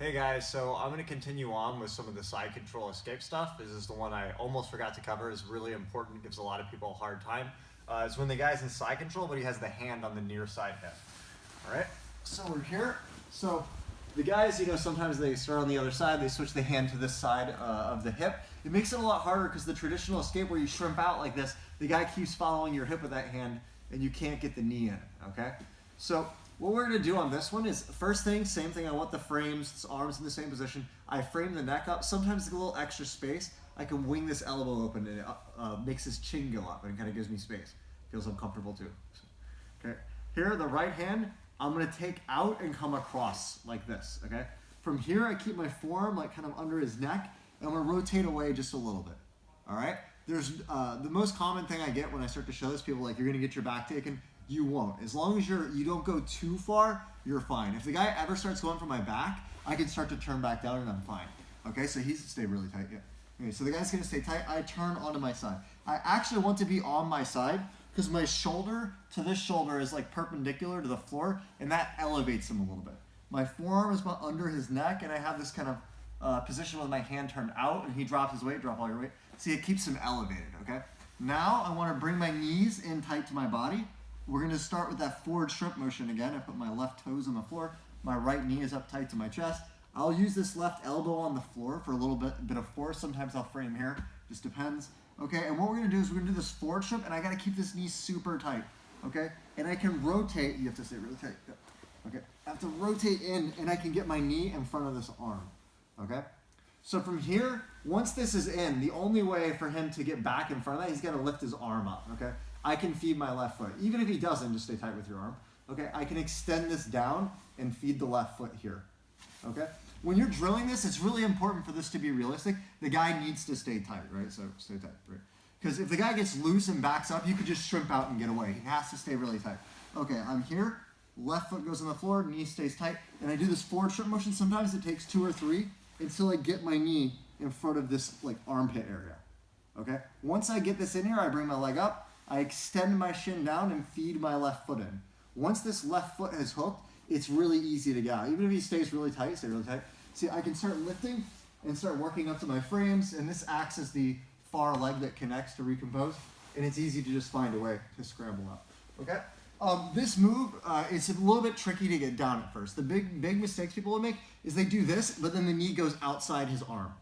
Hey guys, so I'm going to continue on with some of the side control escape stuff. This is the one I almost forgot to cover. It's really important, gives a lot of people a hard time. It's when the guy's in side control, but he has the hand on the near side hip. All right, so we're here. So the guys, sometimes they start on the other side, they switch the hand to this side of the hip. It makes it a lot harder because the traditional escape where you shrimp out like this, the guy keeps following your hip with that hand and you can't get the knee in, okay? So what we're gonna do on this one is, first thing, same thing, I want the frames, arms in the same position. I frame the neck up. Sometimes it's a little extra space. I can wing this elbow open and it makes his chin go up and it kind of gives me space. Feels uncomfortable too. Okay, here, the right hand, I'm gonna take out and come across like this, okay? From here, I keep my forearm like kind of under his neck and I'm gonna rotate away just a little bit, all right? There's the most common thing I get when I start to show this, people like, you're gonna get your back taken. You won't. As long as you don't go too far, you're fine. If the guy ever starts going for my back, I can start to turn back down and I'm fine. Okay, so he's stay really tight. Yeah. Okay, so the guy's gonna stay tight. I turn onto my side. I actually want to be on my side because my shoulder to this shoulder is like perpendicular to the floor, and that elevates him a little bit. My forearm is under his neck, and I have this kind of position with my hand turned out, and he drops his weight. Drop all your weight. See, it keeps him elevated. Okay. Now I want to bring my knees in tight to my body. We're going to start with that forward shrimp motion again. I put my left toes on the floor. My right knee is up tight to my chest. I'll use this left elbow on the floor for a little bit of force. Sometimes I'll frame here. Just depends. Okay, and what we're going to do is we're going to do this forward shrimp, and I got to keep this knee super tight. Okay, and I can rotate. You have to stay really tight. Okay, I have to rotate in, and I can get my knee in front of this arm. Okay, so from here, once this is in, the only way for him to get back in front of that, he's got to lift his arm up. Okay. I can feed my left foot. Even if he doesn't, just stay tight with your arm. Okay, I can extend this down and feed the left foot here. Okay, when you're drilling this, it's really important for this to be realistic. The guy needs to stay tight, right? So stay tight, right? Because if the guy gets loose and backs up, you could just shrimp out and get away. He has to stay really tight. Okay, I'm here. Left foot goes on the floor, knee stays tight, and I do this forward shrimp motion. Sometimes it takes 2 or 3 until I get my knee in front of this like armpit area. Okay, once I get this in here, I bring my leg up. I extend my shin down and feed my left foot in. Once this left foot has hooked, it's really easy to get out. Even if he stays really tight, stay really tight. See, I can start lifting and start working up to my frames, and this acts as the far leg that connects to recompose, and it's easy to just find a way to scramble up. Okay? This move, it's a little bit tricky to get down at first. The big mistakes people will make is they do this, but then the knee goes outside his arm.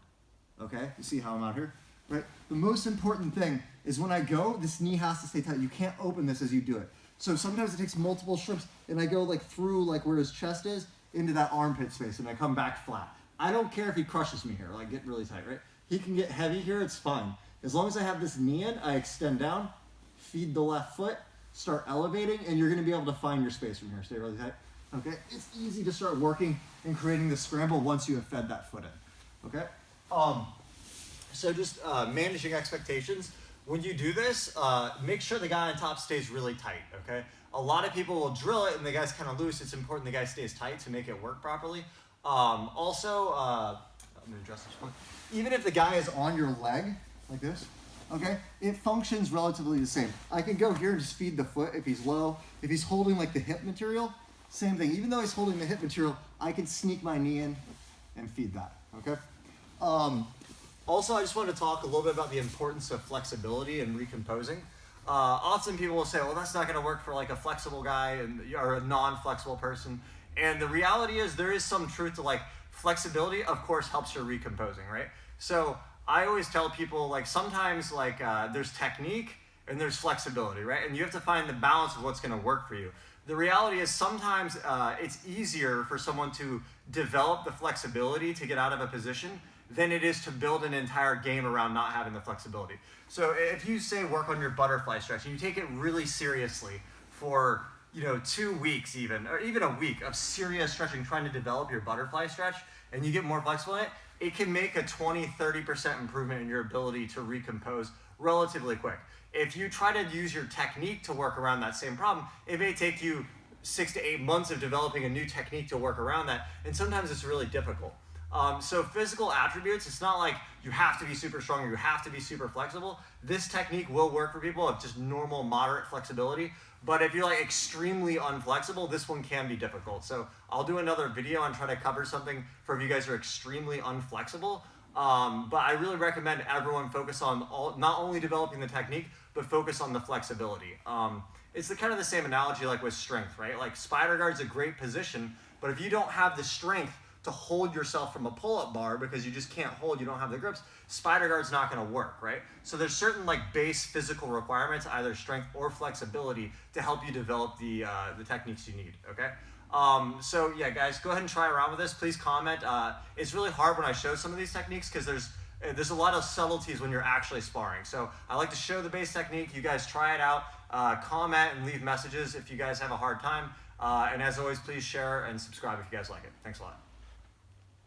Okay? You see how I'm out here? Right? The most important thing is when I go, this knee has to stay tight. You can't open this as you do it. So sometimes it takes multiple shrimps, and I go like through like where his chest is into that armpit space, and I come back flat. I don't care if he crushes me here, like get really tight, right? He can get heavy here, it's fine. As long as I have this knee in, I extend down, feed the left foot, start elevating, and you're gonna be able to find your space from here. Stay really tight. Okay? It's easy to start working and creating the scramble once you have fed that foot in. Okay? So just managing expectations. When you do this, make sure the guy on top stays really tight, okay? A lot of people will drill it and the guy's kind of loose. It's important the guy stays tight to make it work properly. I'm gonna address this one. Even if the guy is on your leg, like this, okay, it functions relatively the same. I can go here and just feed the foot if he's low. If he's holding like the hip material, same thing. Even though he's holding the hip material, I can sneak my knee in and feed that, okay? Also, I just want to talk a little bit about the importance of flexibility and recomposing. Often people will say, well, that's not going to work for like a flexible guy or a non-flexible person. And the reality is there is some truth to like flexibility, of course, helps your recomposing, right? So I always tell people like sometimes like there's technique and there's flexibility, right? And you have to find the balance of what's going to work for you. The reality is sometimes it's easier for someone to develop the flexibility to get out of a position than it is to build an entire game around not having the flexibility. So if you say work on your butterfly stretch and you take it really seriously for 2 weeks even, or even a week of serious stretching, trying to develop your butterfly stretch, and you get more flexible in it, it can make a 20-30% improvement in your ability to recompose relatively quick. If you try to use your technique to work around that same problem, it may take you 6 to 8 months of developing a new technique to work around that, and sometimes it's really difficult. So physical attributes, it's not like you have to be super strong or you have to be super flexible. This technique will work for people of just normal, moderate flexibility. But if you're like extremely unflexible, this one can be difficult. So I'll do another video and try to cover something for if you guys are extremely unflexible. But I really recommend everyone focus on not only developing the technique, but focus on the flexibility. It's kind of the same analogy like with strength, right? Like spider guard's a great position, but if you don't have the strength to hold yourself from a pull-up bar because you just can't hold, you don't have the grips, spider guard's not going to work, right? So there's certain like base physical requirements, either strength or flexibility, to help you develop the techniques you need, okay? So yeah, guys, go ahead and try around with this. Please comment. It's really hard when I show some of these techniques because there's a lot of subtleties when you're actually sparring. So I like to show the base technique. You guys try it out. Comment and leave messages if you guys have a hard time. And as always, please share and subscribe if you guys like it. Thanks a lot.